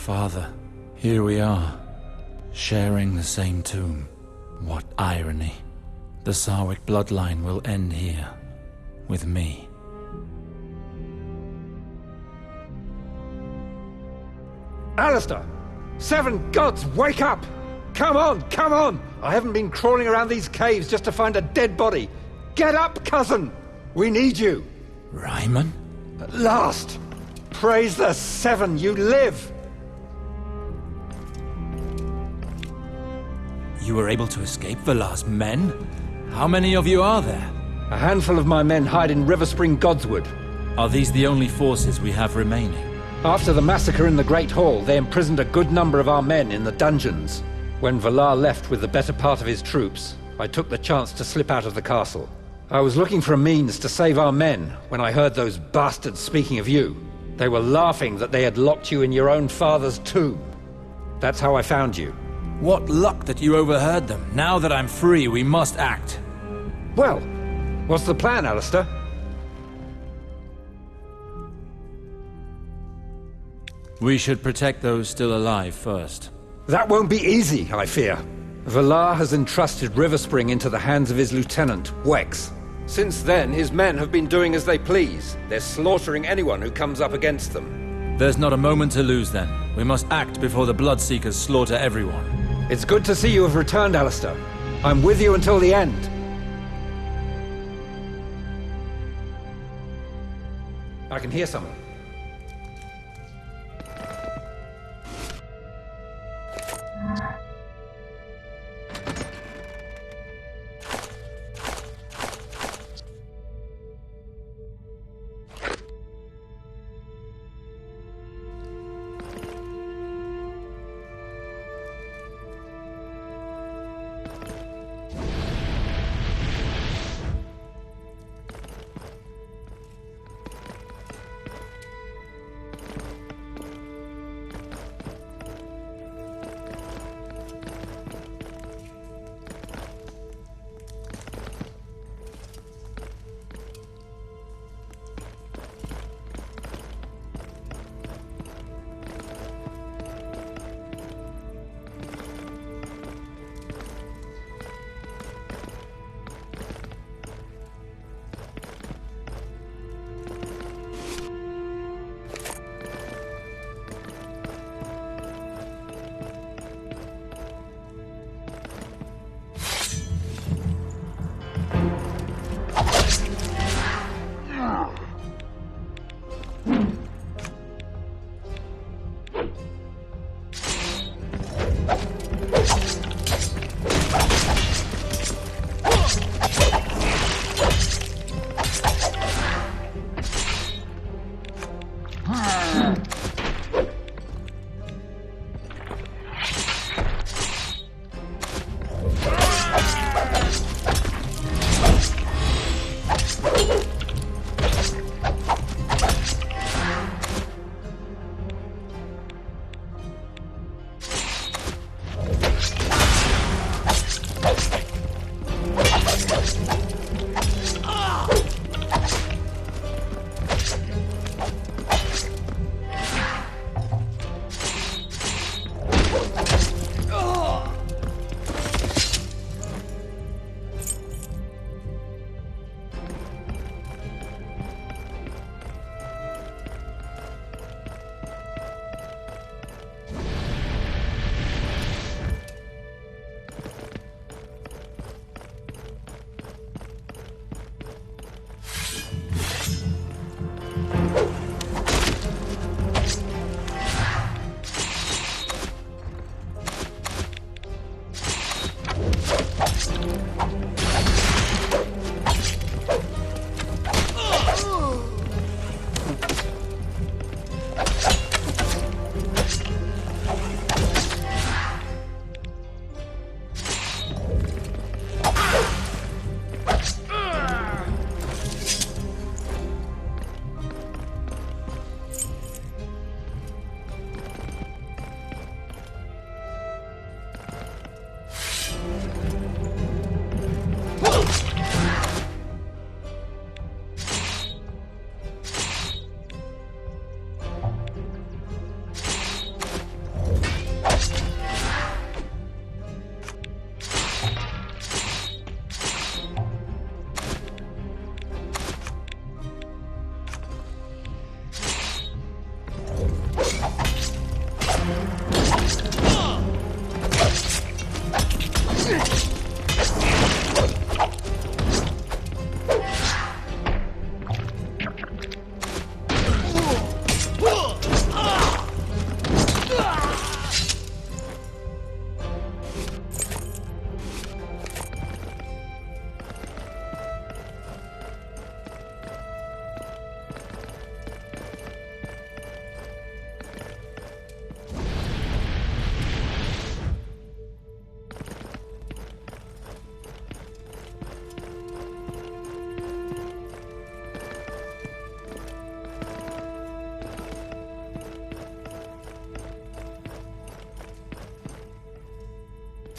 Father, here we are, sharing the same tomb. What irony. The Sarwick bloodline will end here, with me. Alistair! Seven gods, wake up! Come on, come on! I haven't been crawling around these caves just to find a dead body. Get up, cousin! We need you! Ryman? At last! Praise the Seven, you live! You were able to escape Valar's men? How many of you are there? A handful of my men hide in Riverspring Godswood. Are these the only forces we have remaining? After the massacre in the Great Hall, they imprisoned a good number of our men in the dungeons. When Valar left with the better part of his troops, I took the chance to slip out of the castle. I was looking for a means to save our men when I heard those bastards speaking of you. They were laughing that they had locked you in your own father's tomb. That's how I found you. What luck that you overheard them. Now that I'm free, we must act. Well, what's the plan, Alistair? We should protect those still alive first. That won't be easy, I fear. Valar has entrusted Riverspring into the hands of his lieutenant, Wex. Since then, his men have been doing as they please. They're slaughtering anyone who comes up against them. There's not a moment to lose then. We must act before the Bloodseekers slaughter everyone. It's good to see you have returned, Alistair. I'm with you until the end. I can hear someone.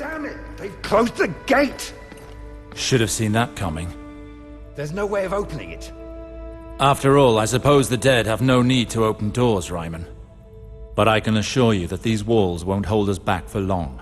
Damn it! They've closed the gate! Should have seen that coming. There's no way of opening it. After all, I suppose the dead have no need to open doors, Ryman. But I can assure you that these walls won't hold us back for long.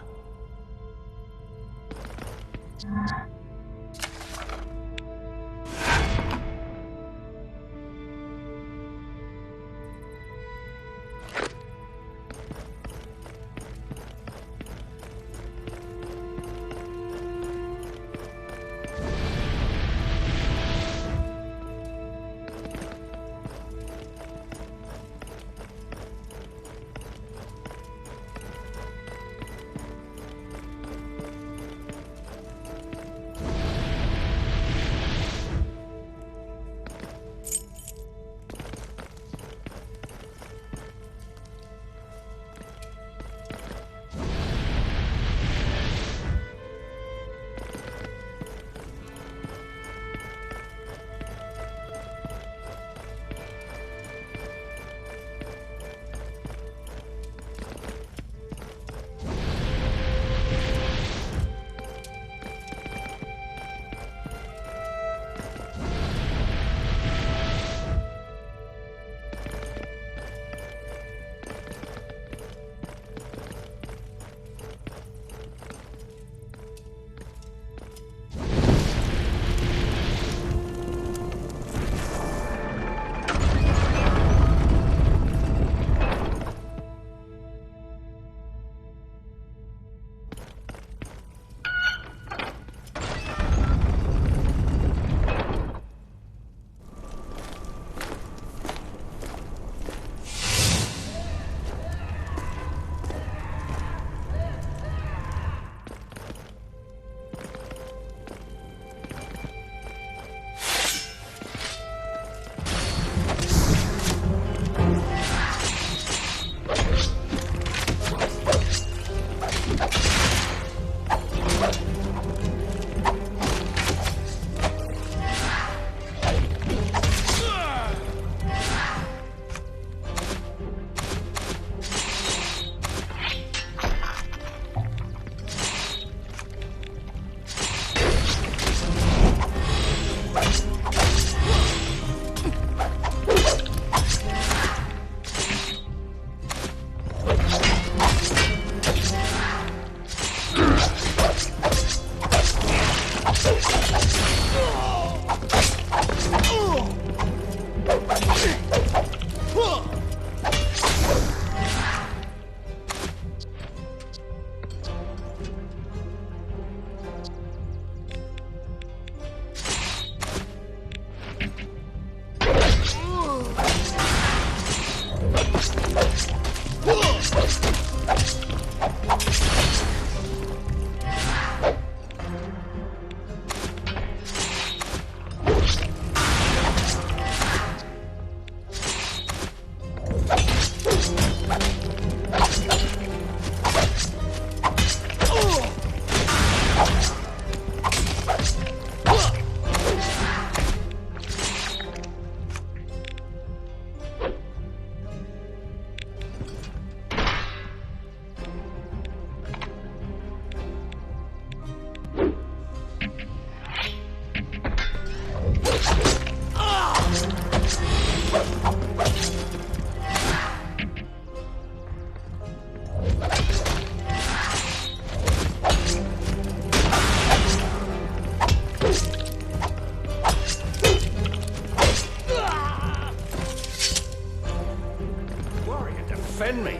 defend me.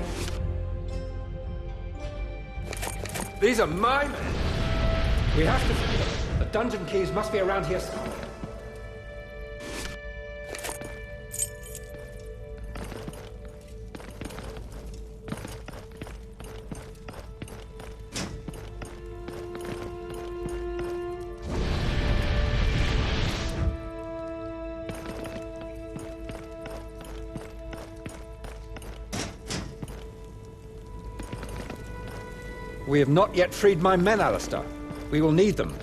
These are my men. We have to find them. The dungeon keys must be around here somewhere. We have not yet freed my men, Alistair. We will need them.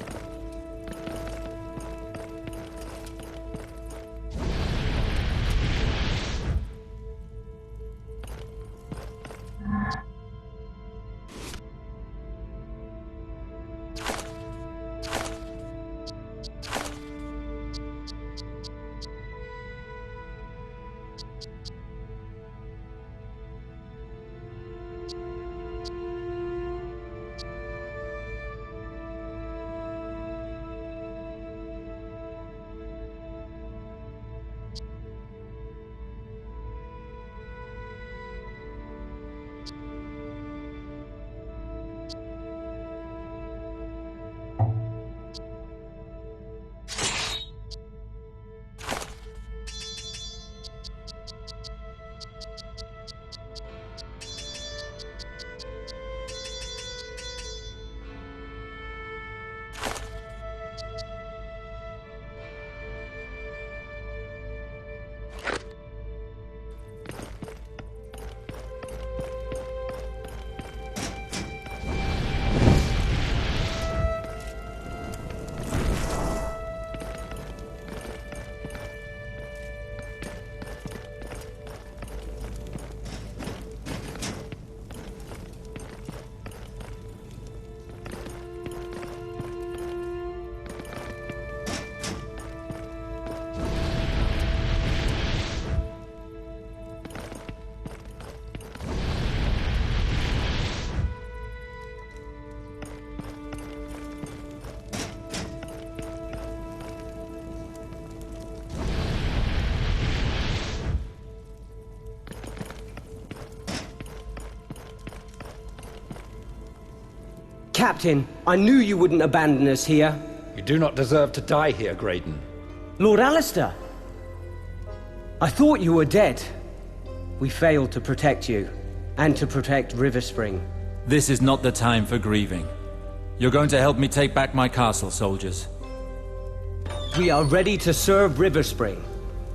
Captain, I knew you wouldn't abandon us here. You do not deserve to die here, Graydon. Lord Alistair! I thought you were dead. We failed to protect you, and to protect Riverspring. This is not the time for grieving. You're going to help me take back my castle, soldiers. We are ready to serve Riverspring.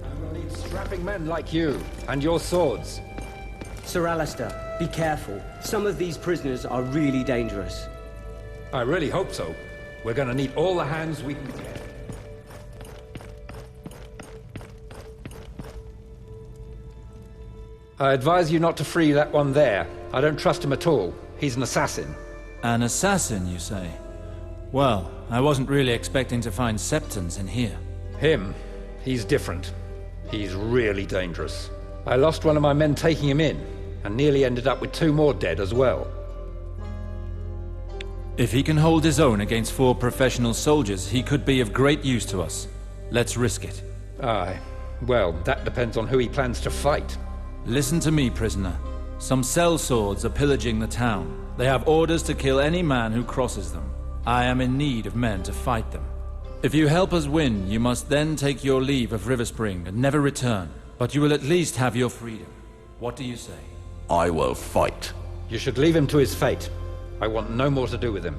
I will need strapping men like you, and your swords. Sir Alistair, be careful. Some of these prisoners are really dangerous. I really hope so. We're gonna need all the hands we can get. I advise you not to free that one there. I don't trust him at all. He's an assassin. An assassin, you say? Well, I wasn't really expecting to find Septons in here. Him? He's different. He's really dangerous. I lost one of my men taking him in, and nearly ended up with 2 more dead as well. If he can hold his own against 4 professional soldiers, he could be of great use to us. Let's risk it. Aye. Well, that depends on who he plans to fight. Listen to me, prisoner. Some sellswords are pillaging the town. They have orders to kill any man who crosses them. I am in need of men to fight them. If you help us win, you must then take your leave of Riverspring and never return. But you will at least have your freedom. What do you say? I will fight. You should leave him to his fate. I want no more to do with him.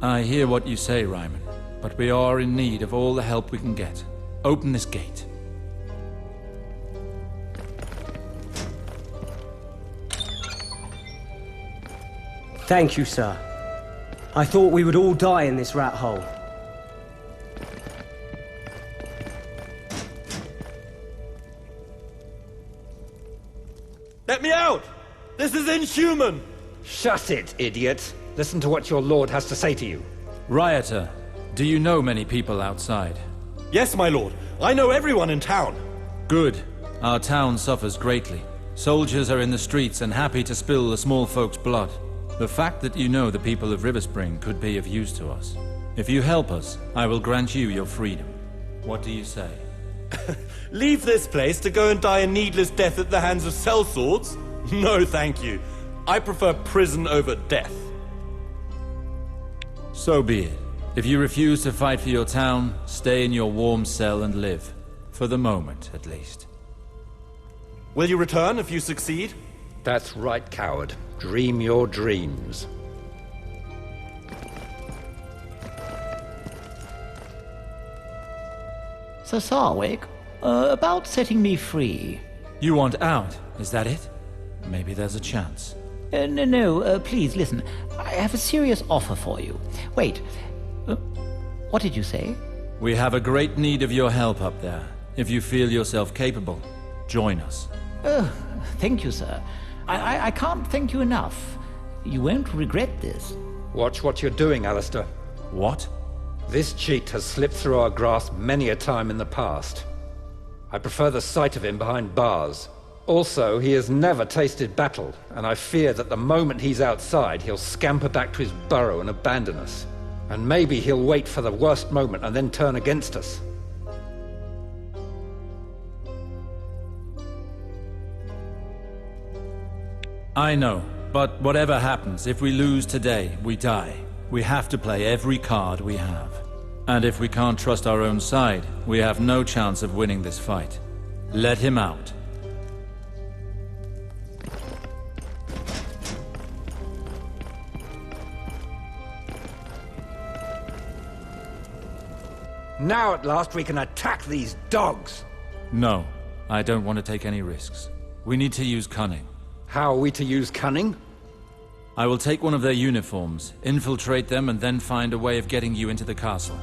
I hear what you say, Ryman, but we are in need of all the help we can get. Open this gate. Thank you, sir. I thought we would all die in this rat hole. Let me out! This is inhuman! Shut it, idiot! Listen to what your lord has to say to you. Rioter, do you know many people outside? Yes, my lord. I know everyone in town. Good. Our town suffers greatly. Soldiers are in the streets and happy to spill the small folks' blood. The fact that you know the people of Riverspring could be of use to us. If you help us, I will grant you your freedom. What do you say? Leave this place to go and die a needless death at the hands of sellswords? No, thank you. I prefer prison over death. So be it. If you refuse to fight for your town, stay in your warm cell and live. For the moment, at least. Will you return if you succeed? That's right, coward. Dream your dreams. Sir Sarwick, about setting me free. You want out, is that it? Maybe there's a chance. No, please listen. I have a serious offer for you. Wait, what did you say? We have a great need of your help up there. If you feel yourself capable, join us. Thank you, sir. I can't thank you enough. You won't regret this. Watch what you're doing, Alistair. What? This cheat has slipped through our grasp many a time in the past. I prefer the sight of him behind bars. Also, he has never tasted battle, and I fear that the moment he's outside, he'll scamper back to his burrow and abandon us. And maybe he'll wait for the worst moment and then turn against us. I know, but whatever happens, if we lose today, we die. We have to play every card we have. And if we can't trust our own side, we have no chance of winning this fight. Let him out. Now at last we can attack these dogs! No, I don't want to take any risks. We need to use cunning. How are we to use cunning? I will take one of their uniforms, infiltrate them, and then find a way of getting you into the castle.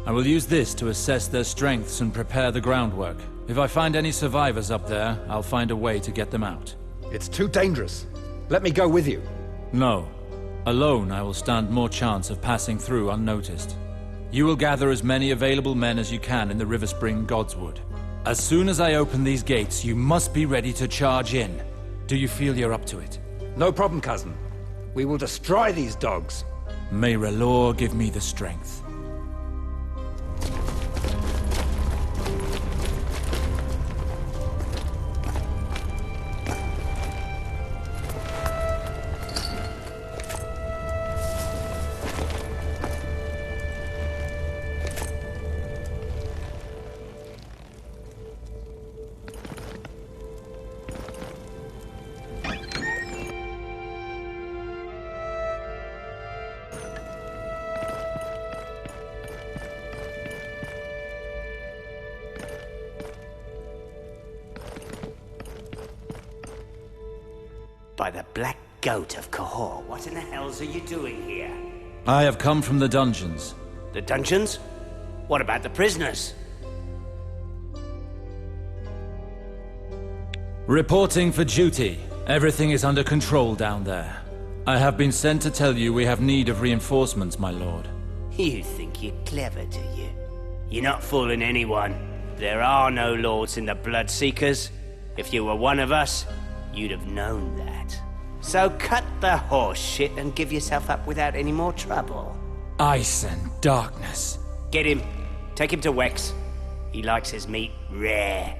I will use this to assess their strengths and prepare the groundwork. If I find any survivors up there, I'll find a way to get them out. It's too dangerous. Let me go with you. No. Alone, I will stand more chance of passing through unnoticed. You will gather as many available men as you can in the Riverspring Godswood. As soon as I open these gates, you must be ready to charge in. Do you feel you're up to it? No problem, cousin. We will destroy these dogs. May R'hllor give me the strength. Black Goat of Cahor, what in the hells are you doing here? I have come from the dungeons. The dungeons? What about the prisoners? Reporting for duty. Everything is under control down there. I have been sent to tell you we have need of reinforcements, my lord. You think you're clever, do you? You're not fooling anyone. There are no lords in the Bloodseekers. If you were one of us, you'd have known that. So cut the horse shit and give yourself up without any more trouble. Ice and darkness. Get him. Take him to Wex. He likes his meat rare.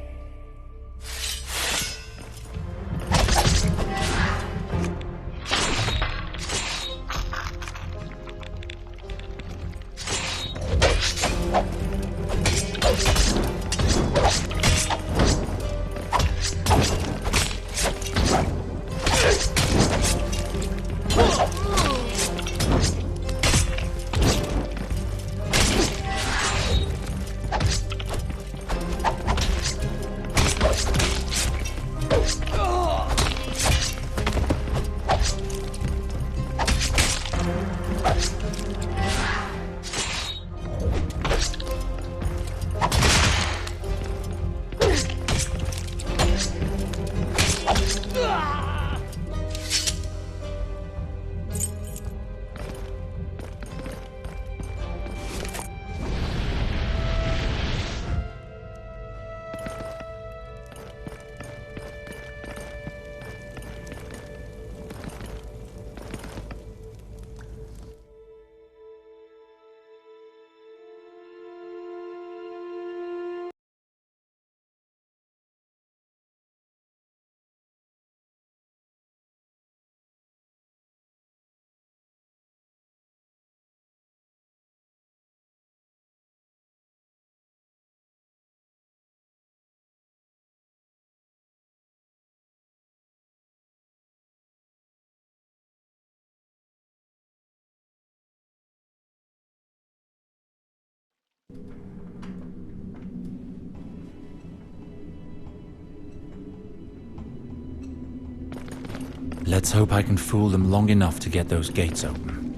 Let's hope I can fool them long enough to get those gates open.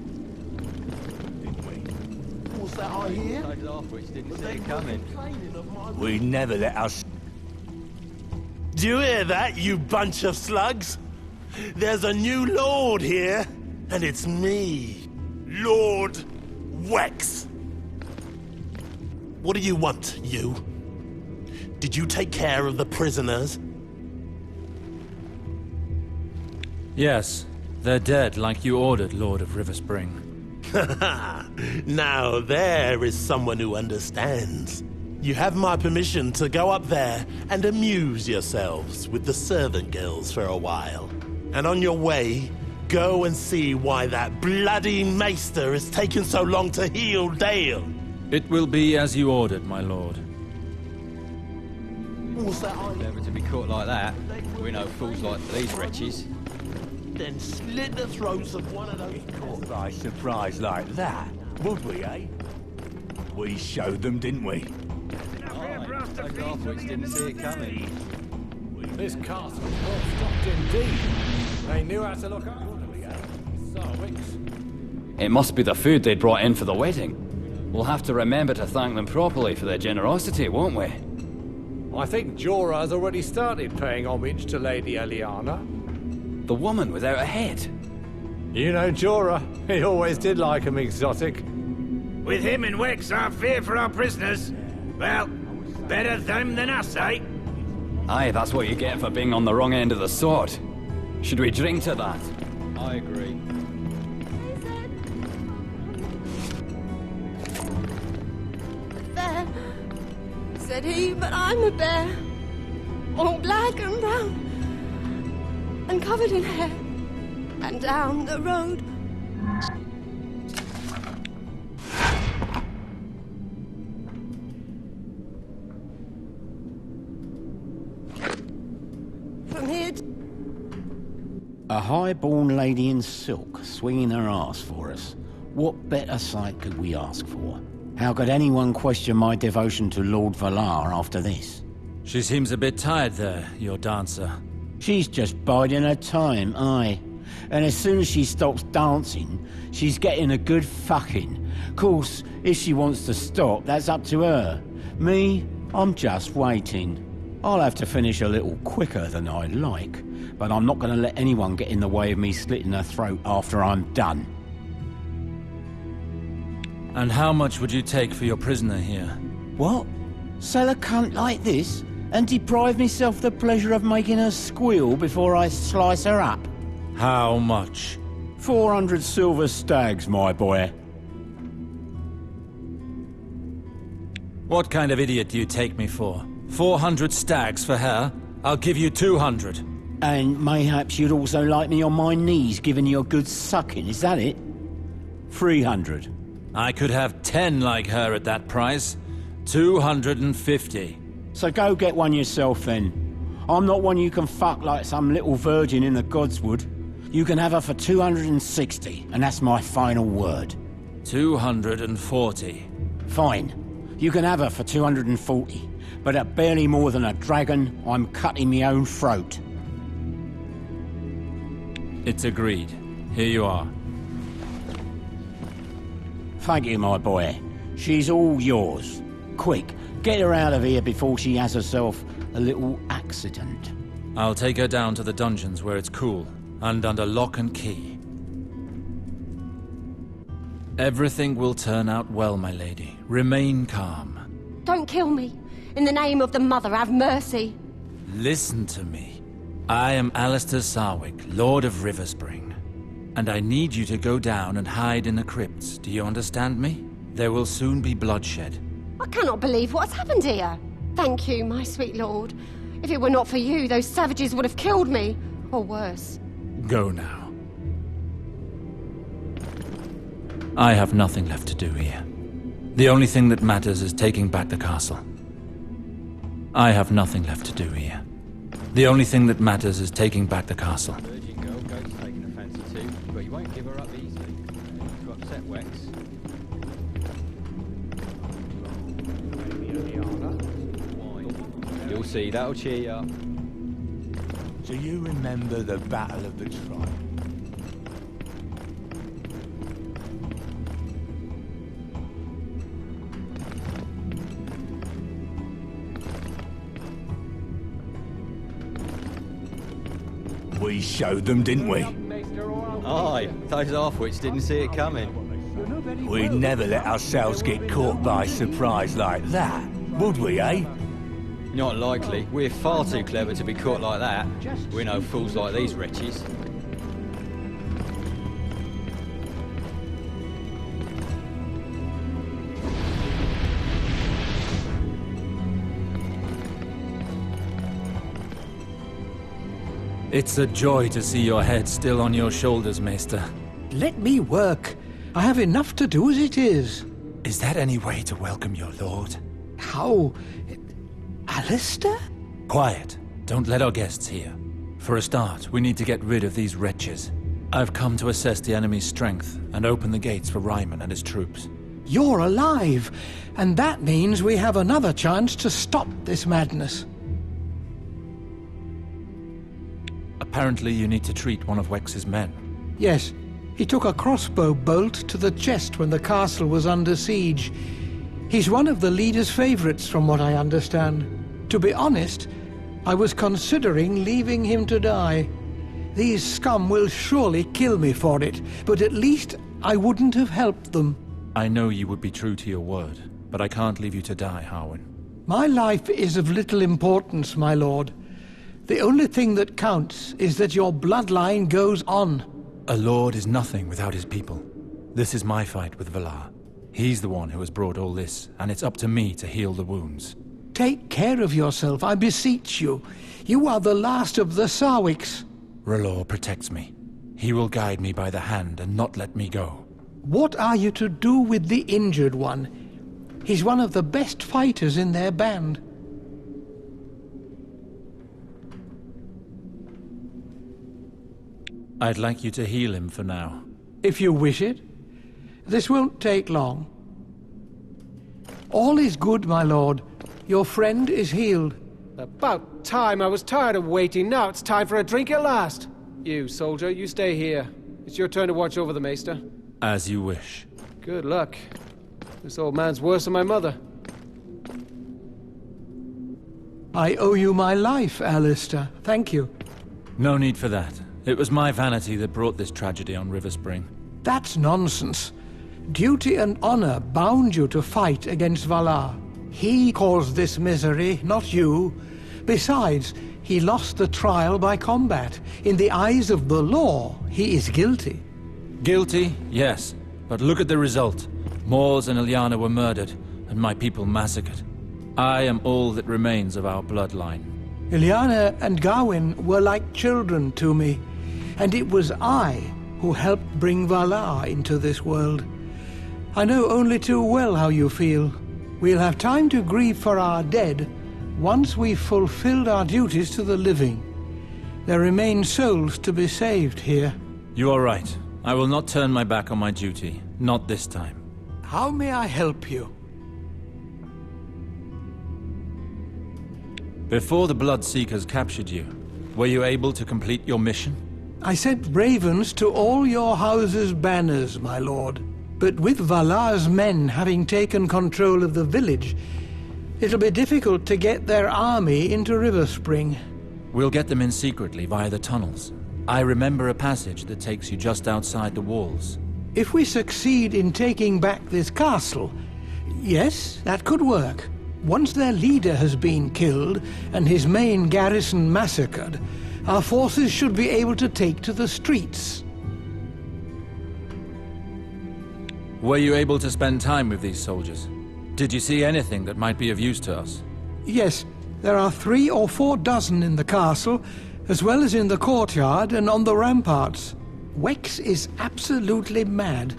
What's that I hear? Didn't see it coming. We never let us... Do you hear that, you bunch of slugs? There's a new lord here, and it's me, Lord Wex. What do you want, you? Did you take care of the prisoners? Yes, they're dead like you ordered, Lord of Riverspring. Now there is someone who understands. You have my permission to go up there and amuse yourselves with the servant girls for a while. And on your way, go and see why that bloody maester has taken so long to heal Dale. It will be as you ordered, my lord. What's that? Never to be caught like that. We know fools like these wretches. Then slit the throats of one of those caught by surprise like that, would we, eh? We showed them, didn't we? Garthwicks didn't see it coming. This castle was well stocked indeed. They knew how to look after me. Sarwicks. It must be the food they brought in for the wedding. We'll have to remember to thank them properly for their generosity, won't we? I think Jorah has already started paying homage to Lady Eliana. The woman without a head. You know Jorah. He always did like 'em exotic. With him in Wex, our fear for our prisoners. Well, better them than us, eh? Aye, that's what you get for being on the wrong end of the sword. Should we drink to that? I agree. Bear, said he, but I'm a bear. All black and brown, and covered in hair, and down the road. From here A high-born lady in silk, swinging her ass for us. What better sight could we ask for? How could anyone question my devotion to Lord Valar after this? She seems a bit tired there, your dancer. She's just biding her time, aye. And as soon as she stops dancing, she's getting a good fucking. Course, if she wants to stop, that's up to her. Me, I'm just waiting. I'll have to finish a little quicker than I'd like, but I'm not going to let anyone get in the way of me slitting her throat after I'm done. And how much would you take for your prisoner here? What? Sell a cunt like this? And deprive myself the pleasure of making her squeal before I slice her up? How much? 400 silver stags, my boy. What kind of idiot do you take me for? 400 stags for her? I'll give you 200. And mayhaps you'd also like me on my knees giving you a good sucking, is that it? 300. I could have 10 like her at that price. 250. So go get one yourself then. I'm not one you can fuck like some little virgin in the Godswood. You can have her for 260, and that's my final word. 240. Fine. You can have her for 240, but at barely more than a dragon, I'm cutting my own throat. It's agreed. Here you are. Thank you, my boy. She's all yours. Quick, get her out of here before she has herself a little accident. I'll take her down to the dungeons where it's cool, and under lock and key. Everything will turn out well, my lady. Remain calm. Don't kill me. In the name of the Mother, have mercy. Listen to me. I am Alistair Sarwick, Lord of Riverspring. And I need you to go down and hide in the crypts. Do you understand me? There will soon be bloodshed. I cannot believe what's happened here. Thank you, my sweet lord. If it were not for you, those savages would have killed me. Or worse. Go now. I have nothing left to do here. The only thing that matters is taking back the castle. I have nothing left to do here. The only thing that matters is taking back the castle. Virgin girl goes taking a fancy to, but you won't give her up easily. To upset Wex. You'll see, that'll cheer you up. Do you remember the Battle of the Tribe? We showed them, didn't we? Aye, those half-wits didn't see it coming. We'd never let ourselves get caught by surprise like that, would we, eh? Not likely. We're far too clever to be caught like that. We're no fools like these wretches. It's a joy to see your head still on your shoulders, Maester. Let me work. I have enough to do as it is. Is that any way to welcome your lord? How? Alistair? Quiet. Don't let our guests hear. For a start, we need to get rid of these wretches. I've come to assess the enemy's strength and open the gates for Ryman and his troops. You're alive, and that means we have another chance to stop this madness. Apparently you need to treat one of Wex's men. Yes, he took a crossbow bolt to the chest when the castle was under siege. He's one of the leader's favorites, from what I understand. To be honest, I was considering leaving him to die. These scum will surely kill me for it, but at least I wouldn't have helped them. I know you would be true to your word, but I can't leave you to die, Harwin. My life is of little importance, my lord. The only thing that counts is that your bloodline goes on. A lord is nothing without his people. This is my fight with Valar. He's the one who has brought all this, and it's up to me to heal the wounds. Take care of yourself, I beseech you. You are the last of the Sarwicks. R'hllor protects me. He will guide me by the hand and not let me go. What are you to do with the injured one? He's one of the best fighters in their band. I'd like you to heal him for now. If you wish it. This won't take long. All is good, my lord. Your friend is healed. About time. I was tired of waiting. Now it's time for a drink at last. You, soldier, you stay here. It's your turn to watch over the maester. As you wish. Good luck. This old man's worse than my mother. I owe you my life, Alistair. Thank you. No need for that. It was my vanity that brought this tragedy on River Spring. That's nonsense. Duty and honor bound you to fight against Valar. He caused this misery, not you. Besides, he lost the trial by combat. In the eyes of the law, he is guilty. Guilty, yes. But look at the result. Mors and Ilyana were murdered, and my people massacred. I am all that remains of our bloodline. Ilyana and Gawain were like children to me, and it was I who helped bring Valar into this world. I know only too well how you feel. We'll have time to grieve for our dead once we've fulfilled our duties to the living. There remain souls to be saved here. You are right. I will not turn my back on my duty. Not this time. How may I help you? Before the Bloodseekers captured you, were you able to complete your mission? I sent ravens to all your house's banners, my lord. But with Valar's men having taken control of the village, it'll be difficult to get their army into River Spring. We'll get them in secretly via the tunnels. I remember a passage that takes you just outside the walls. If we succeed in taking back this castle, yes, that could work. Once their leader has been killed and his main garrison massacred, our forces should be able to take to the streets. Were you able to spend time with these soldiers? Did you see anything that might be of use to us? Yes, there are 3 or 4 dozen in the castle, as well as in the courtyard and on the ramparts. Wex is absolutely mad,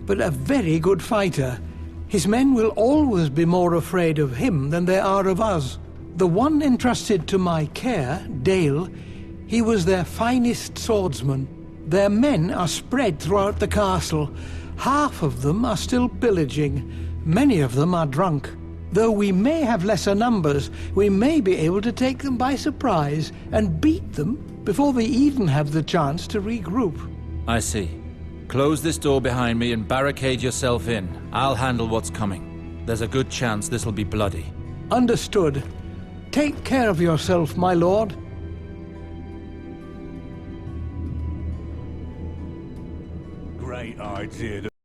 but a very good fighter. His men will always be more afraid of him than they are of us. The one entrusted to my care, Dale, he was their finest swordsman. Their men are spread throughout the castle. Half of them are still pillaging. Many of them are drunk. Though we may have lesser numbers, we may be able to take them by surprise and beat them before they even have the chance to regroup. I see. Close this door behind me and barricade yourself in. I'll handle what's coming. There's a good chance this'll be bloody. Understood. Take care of yourself, my lord. Great idea.